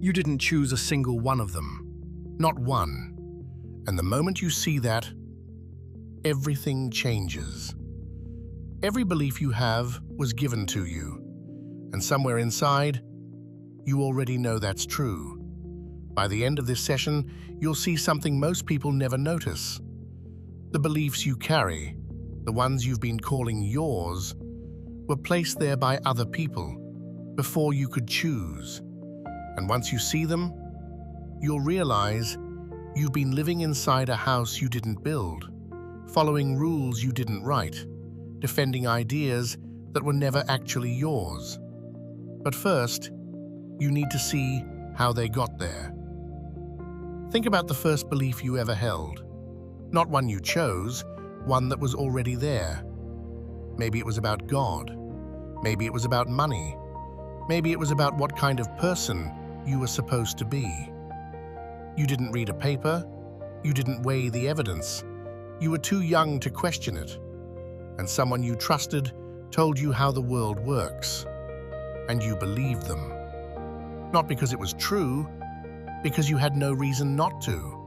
You didn't choose a single one of them. Not one. And the moment you see that, everything changes. Every belief you have was given to you, and somewhere inside, you already know that's true. By the end of this session, you'll see something most people never notice. The beliefs you carry, the ones you've been calling yours, were placed there by other people before you could choose. And once you see them, you'll realize you've been living inside a house you didn't build, following rules you didn't write, defending ideas that were never actually yours. But first, you need to see how they got there. Think about the first belief you ever held. Not one you chose, one that was already there. Maybe it was about God. Maybe it was about money. Maybe it was about what kind of person you were supposed to be. You didn't read a paper. You didn't weigh the evidence. You were too young to question it. And someone you trusted told you how the world works. And you believed them. Not because it was true, because you had no reason not to.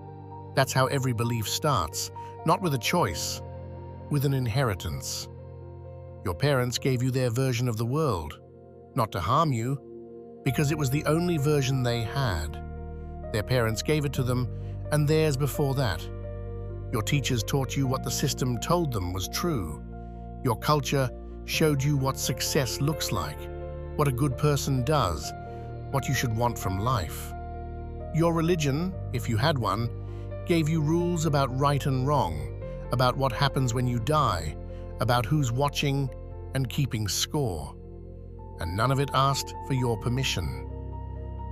That's how every belief starts, not with a choice, with an inheritance. Your parents gave you their version of the world, not to harm you, because it was the only version they had. Their parents gave it to them, and theirs before that. Your teachers taught you what the system told them was true. Your culture showed you what success looks like, what a good person does, what you should want from life. Your religion, if you had one, gave you rules about right and wrong, about what happens when you die, about who's watching and keeping score. And none of it asked for your permission.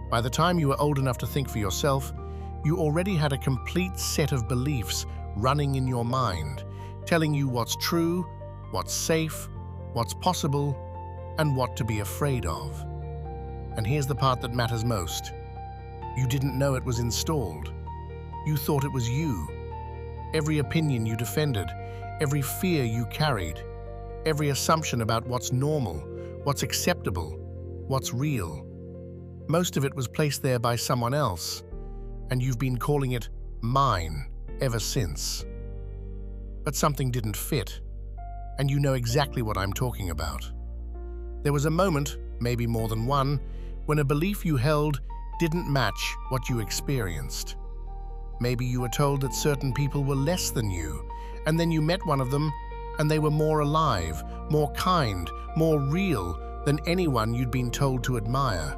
By the time you were old enough to think for yourself, you already had a complete set of beliefs running in your mind, telling you what's true, what's safe, what's possible, and what to be afraid of. And here's the part that matters most. You didn't know it was installed. You thought it was you. Every opinion you defended, every fear you carried, every assumption about what's normal, what's acceptable, what's real. Most of it was placed there by someone else, and you've been calling it mine ever since. But something didn't fit, and you know exactly what I'm talking about. There was a moment, maybe more than one, when a belief you held didn't match what you experienced. Maybe you were told that certain people were less than you, and then you met one of them, and they were more alive, more kind, more real than anyone you'd been told to admire.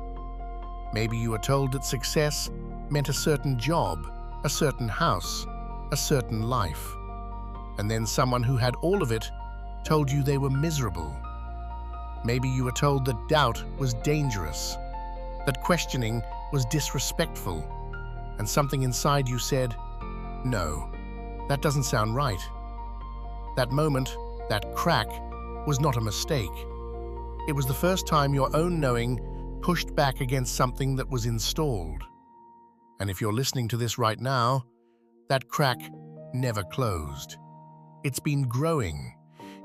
Maybe you were told that success meant a certain job, a certain house, a certain life. And then someone who had all of it told you they were miserable. Maybe you were told that doubt was dangerous, that questioning was disrespectful, and something inside you said, no, that doesn't sound right. That moment, that crack, was not a mistake. It was the first time your own knowing pushed back against something that was installed. And if you're listening to this right now, that crack never closed. It's been growing.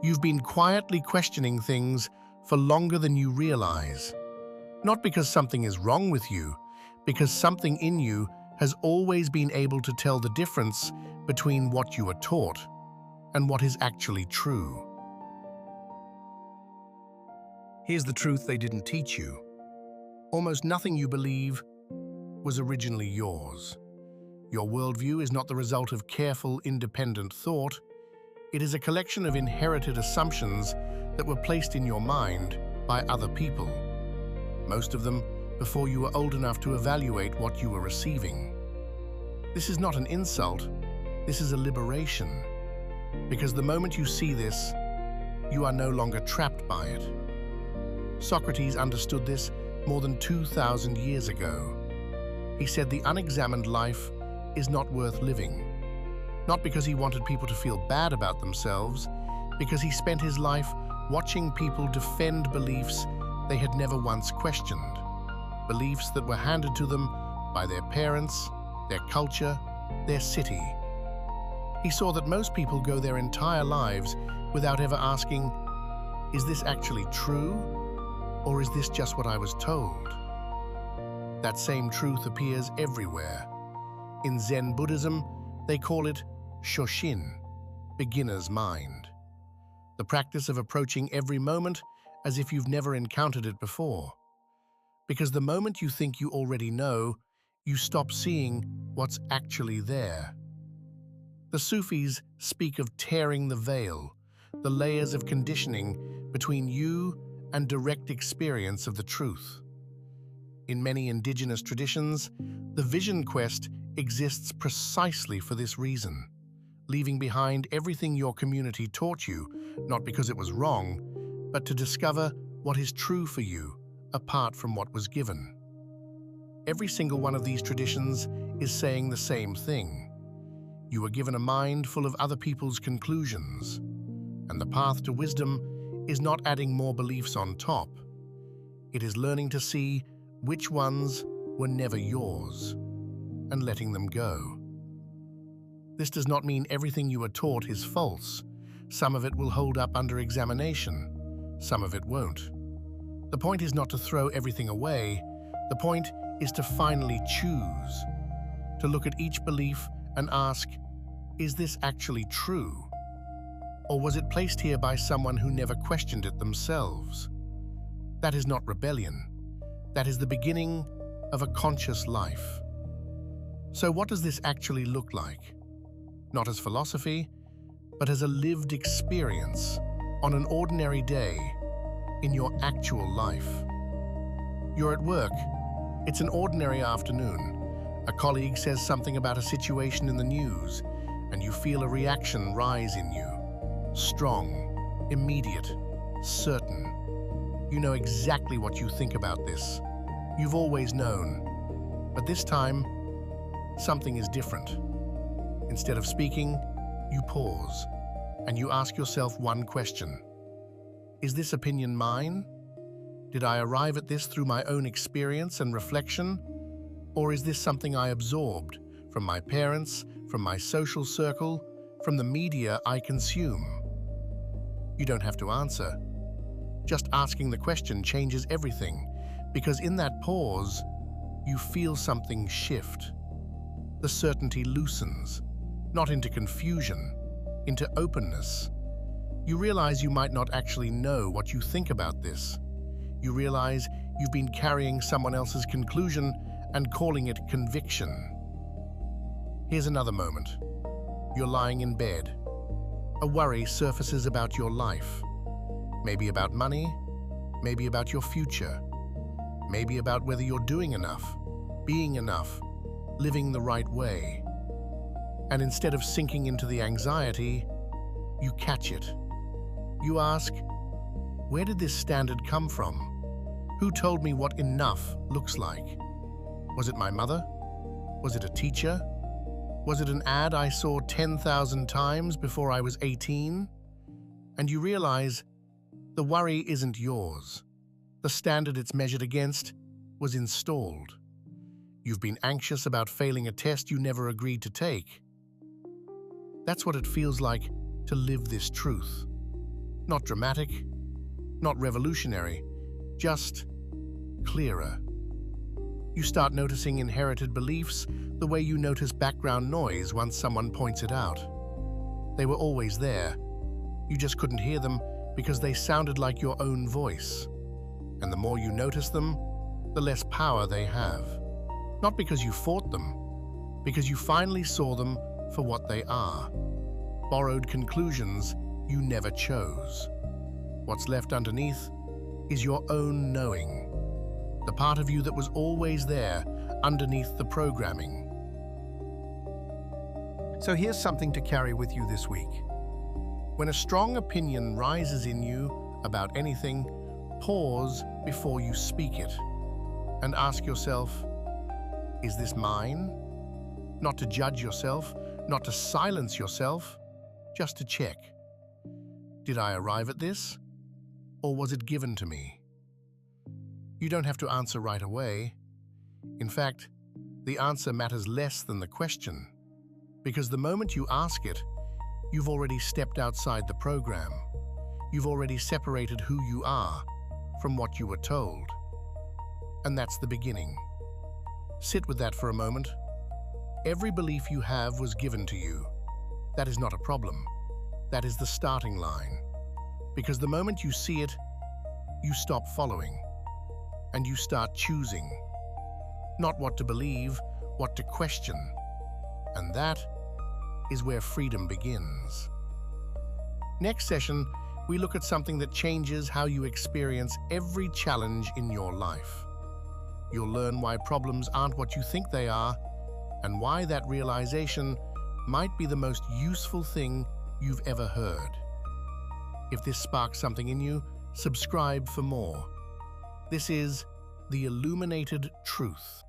You've been quietly questioning things for longer than you realize. Not because something is wrong with you, because something in you has always been able to tell the difference between what you were taught and what is actually true. Here's the truth they didn't teach you. Almost nothing you believe was originally yours. Your worldview is not the result of careful, independent thought. It is a collection of inherited assumptions that were placed in your mind by other people. Most of them before you were old enough to evaluate what you were receiving. This is not an insult, this is a liberation. Because the moment you see this, you are no longer trapped by it. Socrates understood this more than 2,000 years ago. He said the unexamined life is not worth living. Not because he wanted people to feel bad about themselves, because he spent his life watching people defend beliefs they had never once questioned. Beliefs that were handed to them by their parents, their culture, their city. He saw that most people go their entire lives without ever asking, is this actually true? Or is this just what I was told? That same truth appears everywhere. In Zen Buddhism, they call it Shoshin, beginner's mind. The practice of approaching every moment as if you've never encountered it before. Because the moment you think you already know, you stop seeing what's actually there. The Sufis speak of tearing the veil, the layers of conditioning between you and direct experience of the truth. In many indigenous traditions, the vision quest exists precisely for this reason, leaving behind everything your community taught you, not because it was wrong, but to discover what is true for you, apart from what was given. Every single one of these traditions is saying the same thing. You were given a mind full of other people's conclusions, and the path to wisdom is not adding more beliefs on top. It is learning to see which ones were never yours and letting them go. This does not mean everything you were taught is false. Some of it will hold up under examination, some of it won't. The point is not to throw everything away. The point is to finally choose, to look at each belief and ask, is this actually true? Or was it placed here by someone who never questioned it themselves? That is not rebellion. That is the beginning of a conscious life. So what does this actually look like? Not as philosophy, but as a lived experience on an ordinary day in your actual life. You're at work. It's an ordinary afternoon. A colleague says something about a situation in the news, and you feel a reaction rise in you. Strong, immediate, certain. You know exactly what you think about this. You've always known. But this time, something is different. Instead of speaking, you pause, and you ask yourself one question. Is this opinion mine? Did I arrive at this through my own experience and reflection? Or is this something I absorbed from my parents, from my social circle, from the media I consume? You don't have to answer. Just asking the question changes everything, because in that pause, you feel something shift. The certainty loosens, not into confusion, into openness. You realize you might not actually know what you think about this. You realize you've been carrying someone else's conclusion and calling it conviction. Here's another moment. You're lying in bed. A worry surfaces about your life. Maybe about money, maybe about your future, maybe about whether you're doing enough, being enough, living the right way. And instead of sinking into the anxiety, you catch it. You ask, where did this standard come from? Who told me what enough looks like? Was it my mother? Was it a teacher? Was it an ad I saw 10,000 times before I was 18? And you realize the worry isn't yours. The standard it's measured against was installed. You've been anxious about failing a test you never agreed to take. That's what it feels like to live this truth. Not dramatic, not revolutionary, just clearer. You start noticing inherited beliefs the way you notice background noise once someone points it out. They were always there. You just couldn't hear them because they sounded like your own voice. And the more you notice them, the less power they have. Not because you fought them, because you finally saw them for what they are. Borrowed conclusions you never chose. What's left underneath is your own knowing. The part of you that was always there underneath the programming. So here's something to carry with you this week. When a strong opinion rises in you about anything, pause before you speak it and ask yourself, is this mine? Not to judge yourself, not to silence yourself, just to check. Did I arrive at this? Or was it given to me? You don't have to answer right away. In fact, the answer matters less than the question, because the moment you ask it, you've already stepped outside the program. You've already separated who you are from what you were told. And that's the beginning. Sit with that for a moment. Every belief you have was given to you. That is not a problem. That is the starting line. Because the moment you see it, you stop following, and you start choosing. Not what to believe, what to question. And that is where freedom begins. Next session, we look at something that changes how you experience every challenge in your life. You'll learn why problems aren't what you think they are, and why that realization might be the most useful thing you've ever heard. If this sparks something in you, subscribe for more. This is the Illuminated Truth.